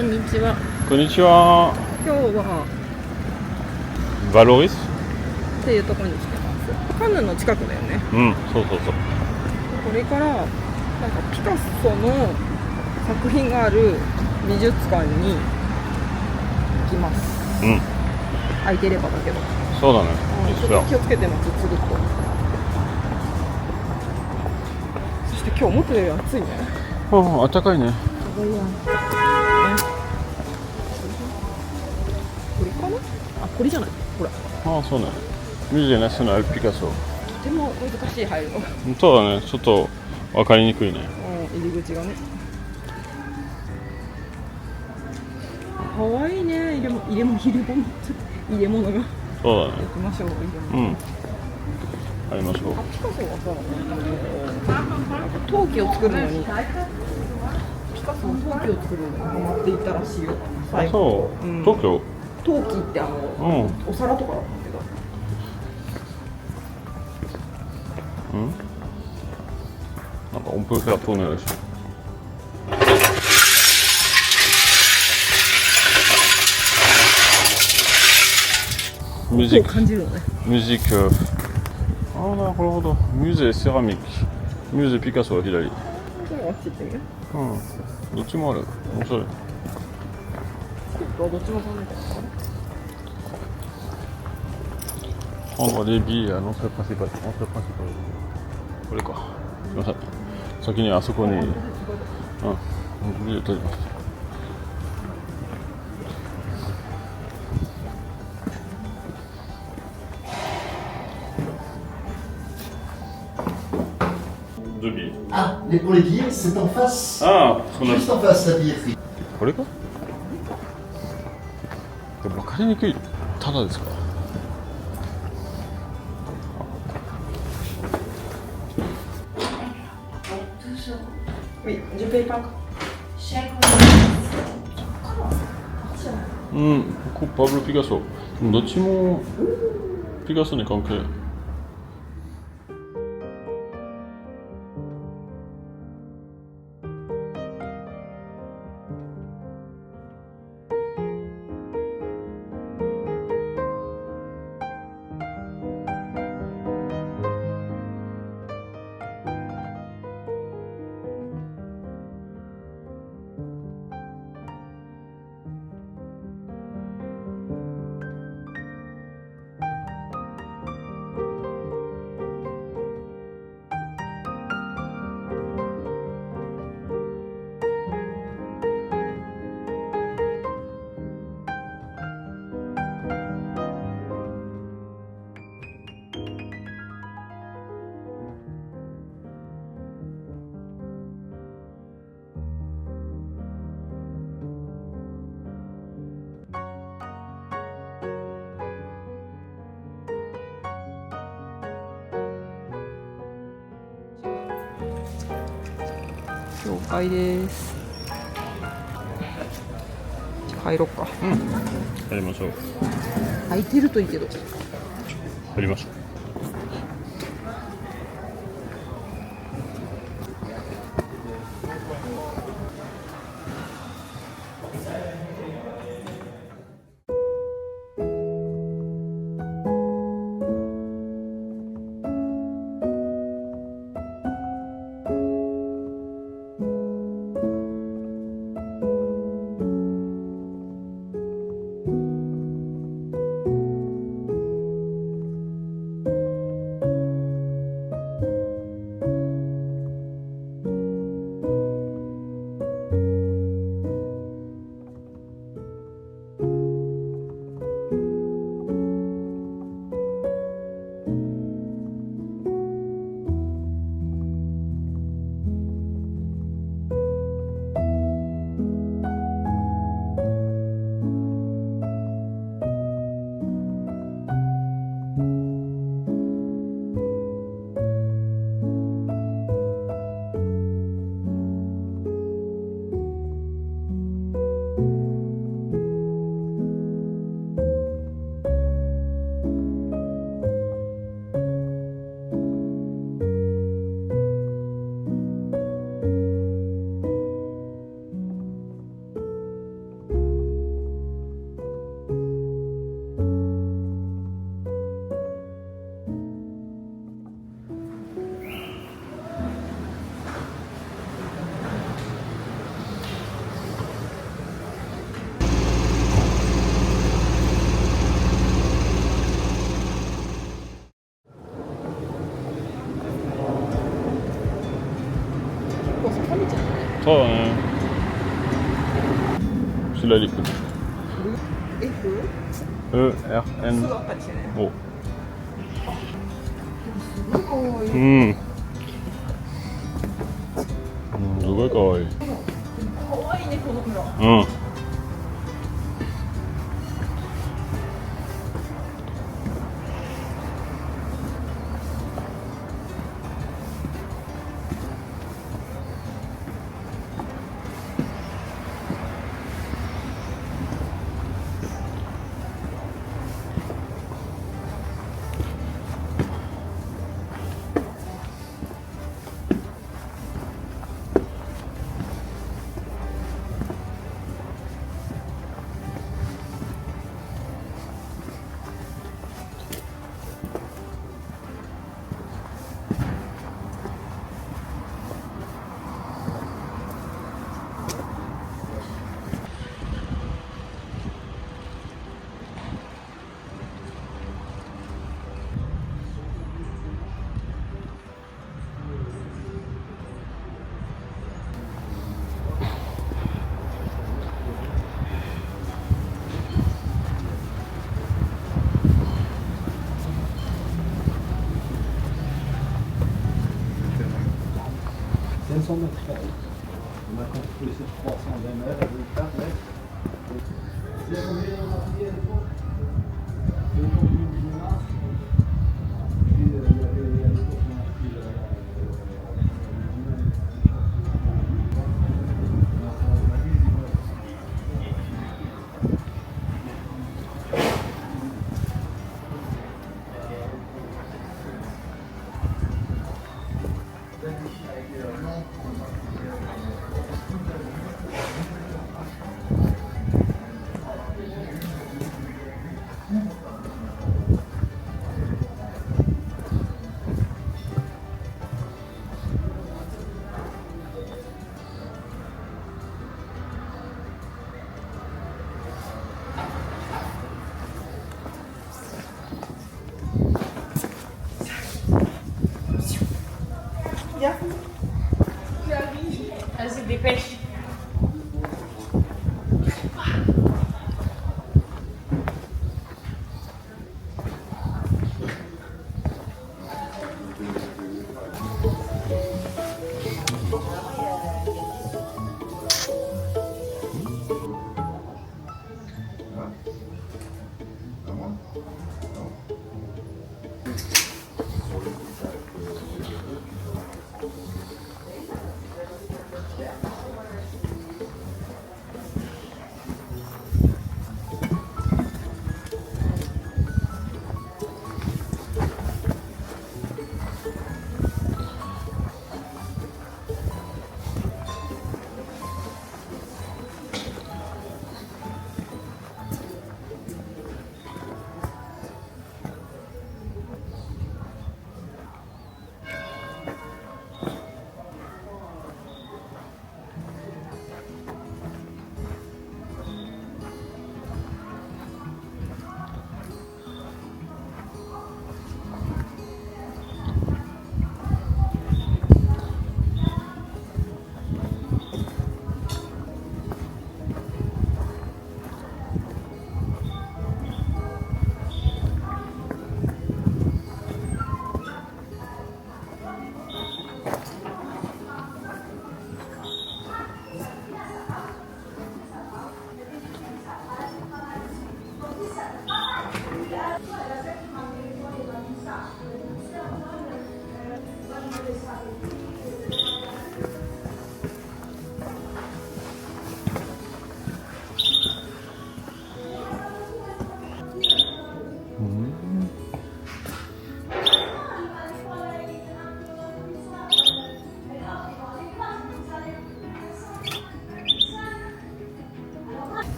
こんにちは。こんにちは。今日はバロリスっていうところに来てます。カンヌの近くだよね。うん、そうそうそう。これからなんかピカソの作品がある美術館に行きます。うん。空いてればだけど。そうだね。ちょっと気をつけてます、つるっと。そして今日思ったより暑いね。あったかいね。これかな？あ、これじゃない。ほら。そうね。ミュゼナショナルピカソ。とても難しい入るの。そうだね。ちょっと分かりにくいね。入り口がね。かわいいね。入れ物が。そうだね。行きましょう。入れ物。うん。入りましょう。ピカソはさ、なんか陶器を作るのに。ピカソの陶器を作るのにハマっていたらしいよ。そう。東京。陶器ってお皿とかだったけど。なんか音符が飛んでるし。ミュージック。感じるのね。ミュージック。なるほど。ミュゼセラミック。ミュゼピカソは左。じゃああっち行ってみる？どっちもある。面白い。どっちも考えてるかな。On les billets, non, c'est principal.これか。すみません。先にあそこに、ビル取ります。deux billets. Ah, mais pour les billets, c'est en face. Juste en face, la billetterie. これか？分かりにくい。ただですか？Oui, je paye pas.ここパブロ・ピカソ。どっちもピカソに関係。了解です。じゃあ入ろっか。入りましょう。空いてるといいけど。入りましょう。そうだね。白いリップ。F? ERN。 あったりしてね。お。すごいかわいい。うん。すごいかわいい。かわいいね、この村。うん。500 mètres carrés. On a construit sur 320 mètres avec 4 mètres. Il y a combien de marqués à l'époque? Il y a combien de menaces? Il y avait à l'époque marqué Vas-y, dépêche.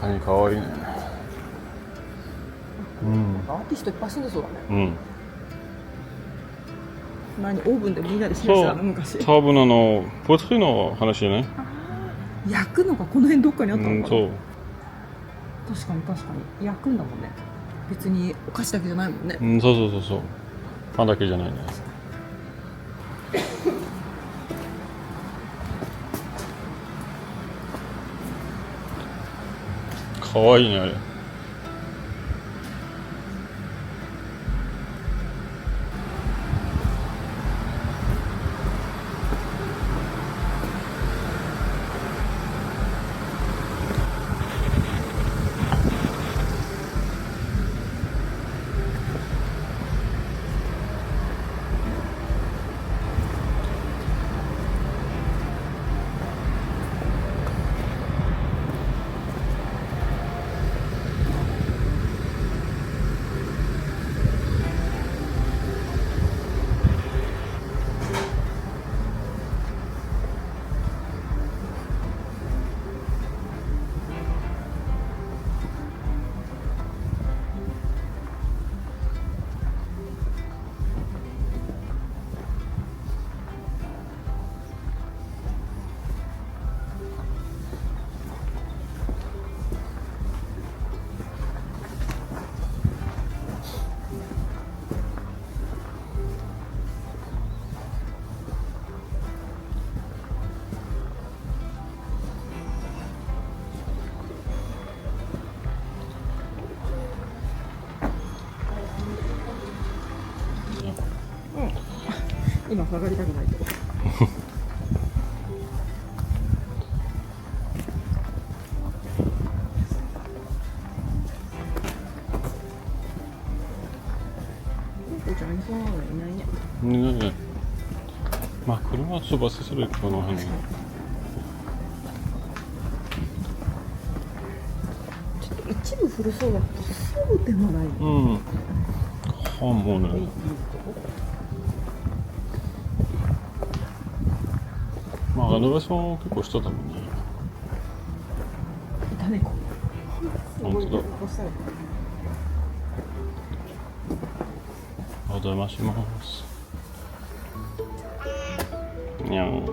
カニかわいいね。アーティストいっぱい住んでそうだね。うん何オーブンでみんなで示したの昔。多分ポテトの話じゃない？焼くのがこの辺どっかにあったのかな。そう確かに確かに焼くんだもんね。別にお菓子だけじゃないもんね。そうパンだけじゃないね。かわいいねあれ。今下がりたくないけど。猫ちゃんいそうなのいないね。ね。まあ車飛ばせするこの辺に。ちょっと一部古そうだけどそうでもないね。もうね。まあ、リノベーション結構してたもんね。いた猫。本当だ。お邪魔します。にゃん。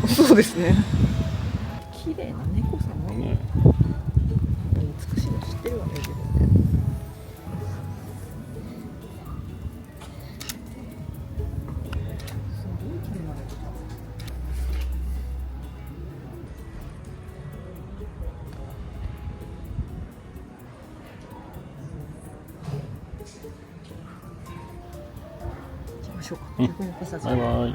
そうですね。綺麗な猫さんがね。美しいの知ってるわね。自分で。すごい綺麗な猫ちゃん。行きましょうか。逆に私たちバイバイ。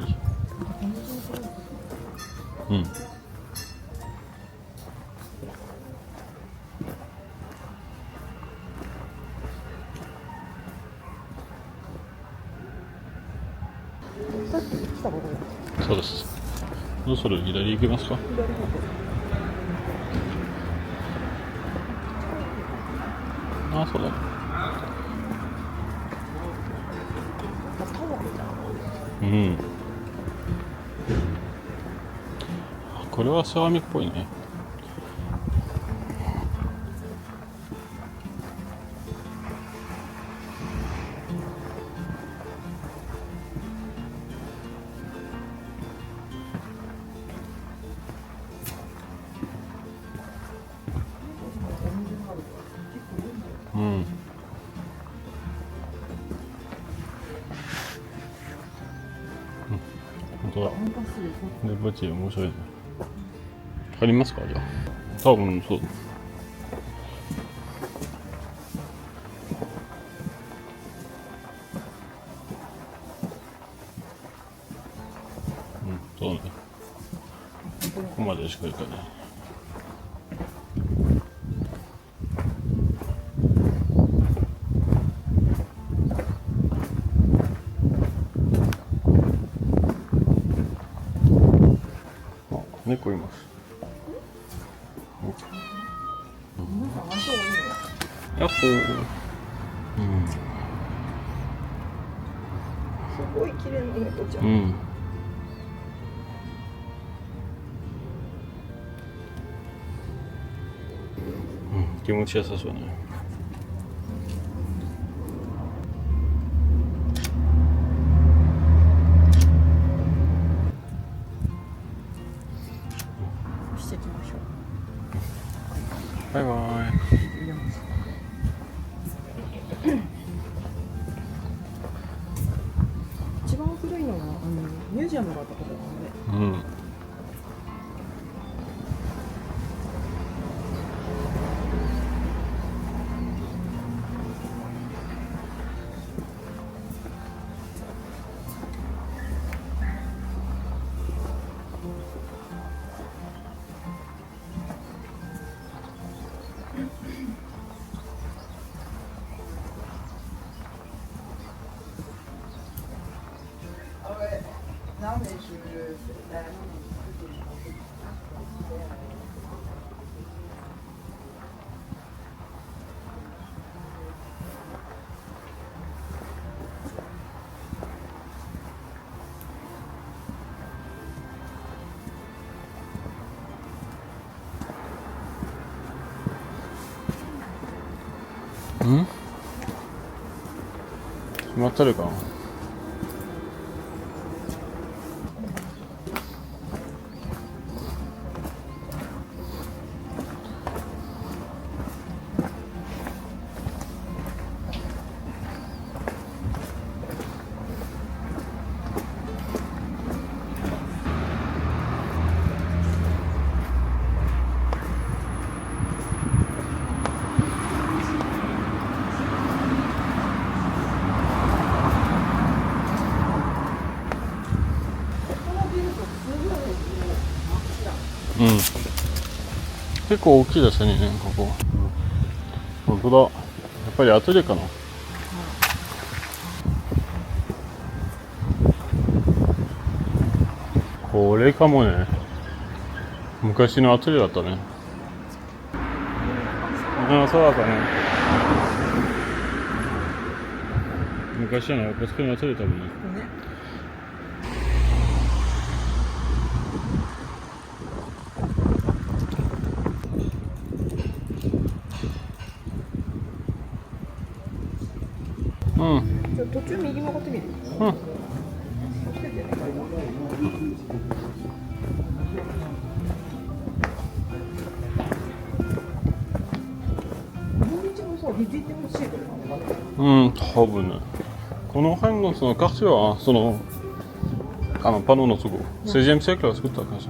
さっき来たところ。そうです。どうする？左行きますか？左方向。あ、そうだね。タワーじゃん。これはセラミックっぽいね。本当だ。で、バチ面白いね。わかりますか？じゃあ。多分そう。そうね。ここまでしか行かない。猫います。皆さん相性いいね。やっほー。すごい綺麗な猫ちゃん。うん。気持ちよさそうね。していきましょう。バイバイ。一番古いのはミュージアムがあったところなので、うん。閉まってるかな。うん。結構大きいですね、ここ。本当だ。やっぱりアトリエかな。これかもね。昔のアトリエだったね。ああ、そうだったね。昔のコスプレのアトリエだもんね。うん。じゃあ途中右曲がってみる。うん。うん、多分ね。この辺のそのカフェは、その、パノのとこ、16世紀から作った感じ。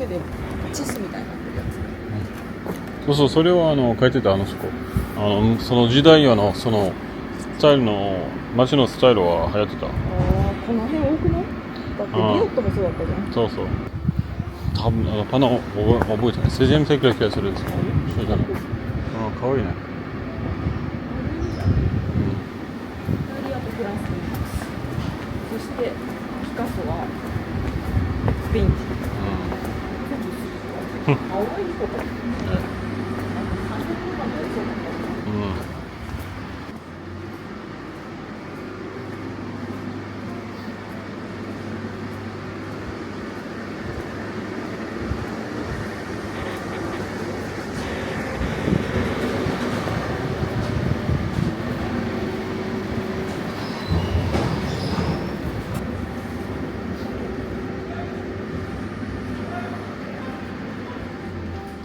手でチスみたいになってるやつ。そうそう、それを書いてたそこ。その時代そのスタイルの街のスタイルは流行ってた。ああ、この辺多くない？だってビオットもそうだったじゃん。そうそう。多分パナ覚えてない。セジェンテクラ気がするです。そうじゃない。かわいいね。イタリアとフランスにいます。そしてピカソはスペイン人。青い子か。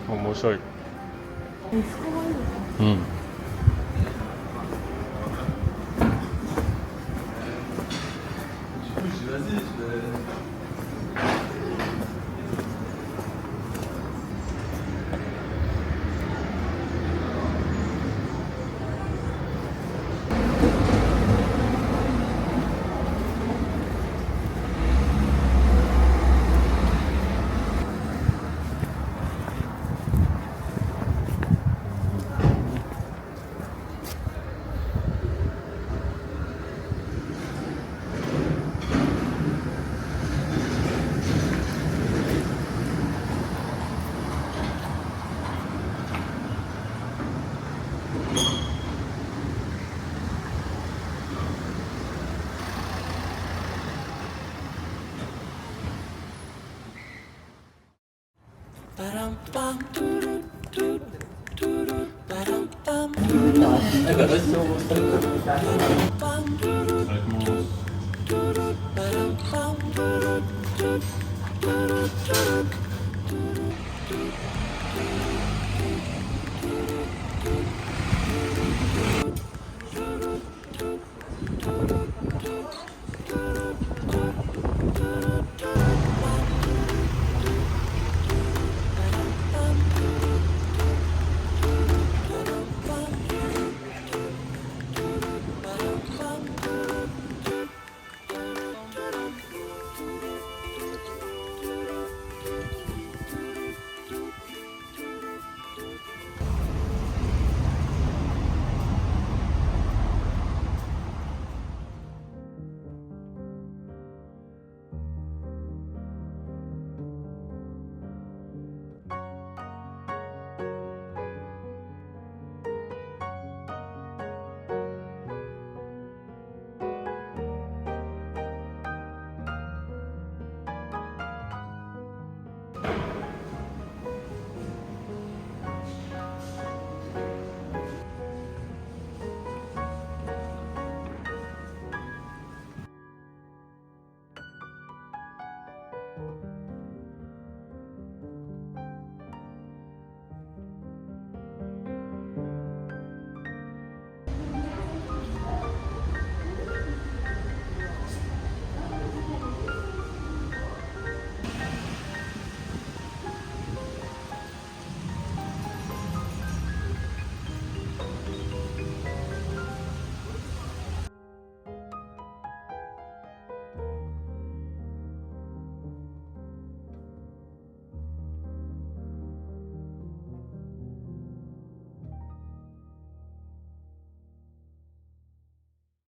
面白い。水かわいいのか。うん。Agora vai ser o